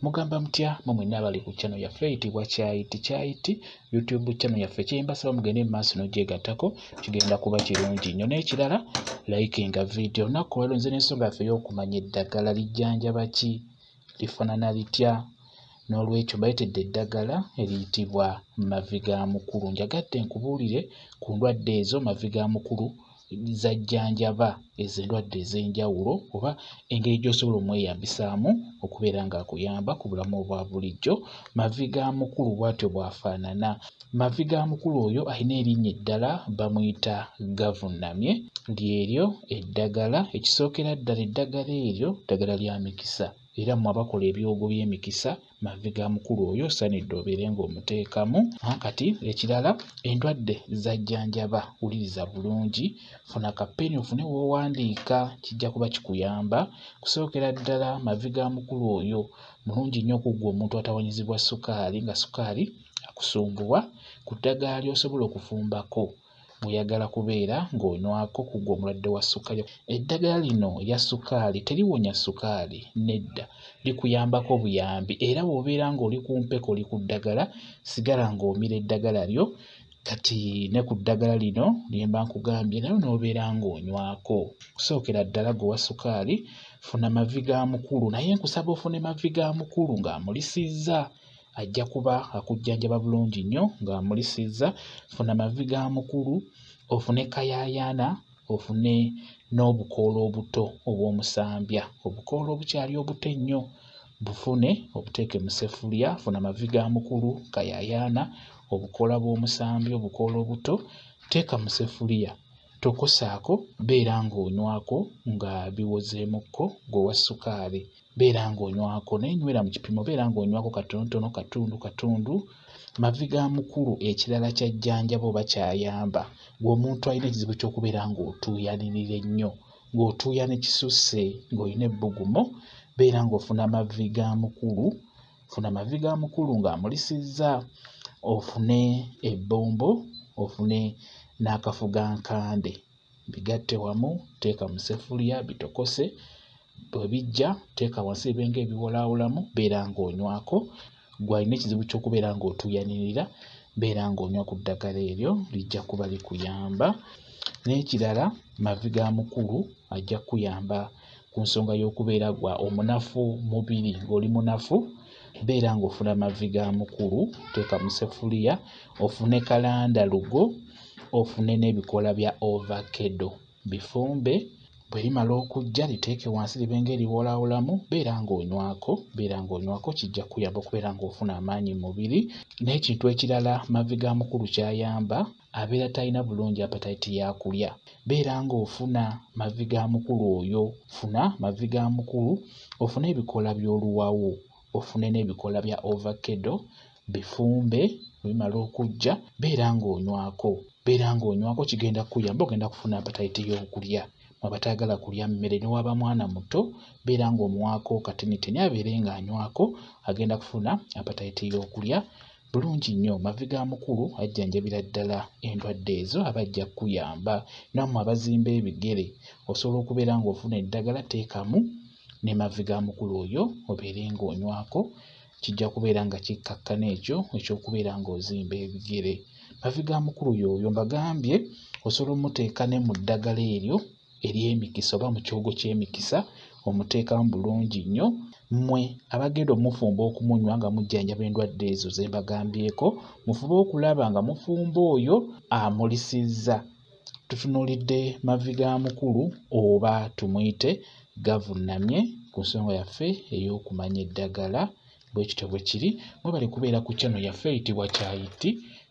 Mugamba mutya mwenna abali ku channel yaffe eyitibwa Kyayiti YouTube channel yaffe kyembasaba mugende mu maaso n'ogyegattako kigenda kuba kirungi nnyo. N'ekirala likinga video olunaku olwo nze n'ensonga yaffe y'okumanya eddagala lijjanjaba ki, lifaanana litya, n'olwekyo mbayitidde eddagala eriyitibwa mavi ga mukulu. Njagadde nkubuulire ku ndwadde ezo mavi ga mukulu zajjanjaba ezo endwadde ez'enjawulo oba engeri gy'osobola omweyambisaamu okubeera ng'akuyamba ku bulamu obwa bulijjo. Mavi ga mukulu bw'atyo bw'afaanana. Mavi ga mukulu oyo alina erinnya eddala bamuyita gavunnamye, lyeryo eddagala ekisookera ddala eddagala eryo ddagala lya mikisa era mmwe abakola ebyogo by'emikisa mavi ga mukulu oyo osaanidde obeere ng'omuteekamu. Kati ekirala endwadde zajjanjaba wuliriza bulungi, funa kapeni ofune w'owandiika kijja kuba kikuyamba. Kusookera ddala mavi ga mukulu oyo mulungi nnyo okuggwa omuntu atawanyizibwa sukaali nga sukaali akusumbuwa, ku ddagala ly'osobola okufumbako bw'oyagala kubeera ng'onywako kuggwa omulwadde wa sukaali. Eddagala lino erya sukaali teriwonya sukaali nedda, likuyambako buyambi era bw'obeera ng'oli ku mpeko oli ku ddagala sigala ng'omira eddagala lyo. Kati ne ku ddagala lino lye mba nkugambye nayo n'obeera ng'onywako. Kusookera ddala gwe wa sukaali funa mavi ga mukulu, naye nkusaba ofune mavi ga mukulu ng'amulisizza, ajja kuba akujjanjaba bulungi nnyo ng'amulisizza. Funa mavi ga mukulu, ofune kayaayaana, ofune n'obukoola obuto obw'omusambya. Obukoola obukyali obuto ennyo bufune obuteeke mu seffuliya. Funa mavi ga mukulu, kayaayaana, obukoola bw'omusambya, obukoola obuto, teeka mu seffuliya, tokosaako, beera ng'onywako nga biwozeemukko gwe wa sukaali. Beera ng'onywako naye nywera mu kipimo, beera ng'onywako katonotono, katundu. Mavi ga mukulu ekirala kyajjanjaba oba kyayamba gwe omuntu alina ekizibu ky'okubeera ng'otuuyanirira ennyo, ng'otuuyana ekisusse, ng'olina ebbugumu, beera ng'ofuna mavi ga mukulu. Funa mavi ga mukulu ng'amulisizza, ofune ebbombo, ofune n'akafugankande, bigatte wamu, teeka mu seffuliya bitokose. Bwe bijja teeka wansi ebibenga ebiwolaawolamu, beera ng'onywako. Gw'alina ekizibu ky'okubeera ng'otuuyanirira, beera ng'onywa ku ddagala eryo, lijja kuba likuyamba. N'ekirala mavi ga mukulu ajja kukuyamba ku nsonga y'okubeera gwa omunafu mubiri, ng'oli munafu, beera ng'ofuna mavi ga mukulu, teeka mu seffuliya, ofune kalandalugo, ofune n'ebikoola bya ovakkedo, bifumbe. Bwe limala okujja liteeke wansi libenga eriwolaawolamu, beera ng'onywako, kijja kuyamba okubeera ng'ofuna amaanyi mu mubiri. N'ekintu ekirala mavi ga mukulu kyayamba, abeera talina bulungi apatayiti ya kulya, beera ng'ofuna mavi ga mukulu oyo. Funa mavi ga mukulu, ofune ebikoola by'oluwawu, ofune n'ebikoola bya ovakkedo, bifumbe. Bwe bimala okujja beera ng'onywako, kigenda kukuyamba, ogenda kufuna apatayiti y'okulya. Abataagala kulya mmere ne waba mwana muto, beera ng'omuwaako kateniteni abeere ng'anywako, agenda kufuna apatayiti y'okulya bulungi nnyo. Mavi ga mukulu ajjanjabira ddala endwadde ezo aba ajja kukuyamba. Nammwe abazimba ebigere osobola okubeera ng'ofuna eddagala, teekamu ne mavi ga mukulu oyo obeere ng'onywako, kijja kubeera nga kikkakkana ekyo eky'okubeera ng'ozimba ebigere. Mavi ga mukulu y'oyo mbagambye osobola omuteeka ne mu ddagala eryo ery'emikisa oba mu kyogo ky'emikisa, omuteekamu bulungi nnyo. Mmwe abagenda omufumba okumunywa nga mujjanjaba endwadde ezo ze mbagambyeko, mufube okulaba nga mufumba oyo amulisizza. Tutunuulidde mavi ga mukulu oba tumuyite gavunnamye ku nsonga yaffe ey'okumanya eddagala. Bwe kityo bwe kiri, mwebale kubeera ku channel yaffe eyitibwa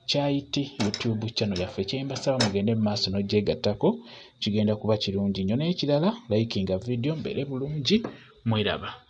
Kyayiti YouTube channel yaffe. Kyembasaba mugende mu maaso n'ogyegattako kigenda kuba kirungi nnyo. N'ekirala likinga video mbeere bulungi, mweraba.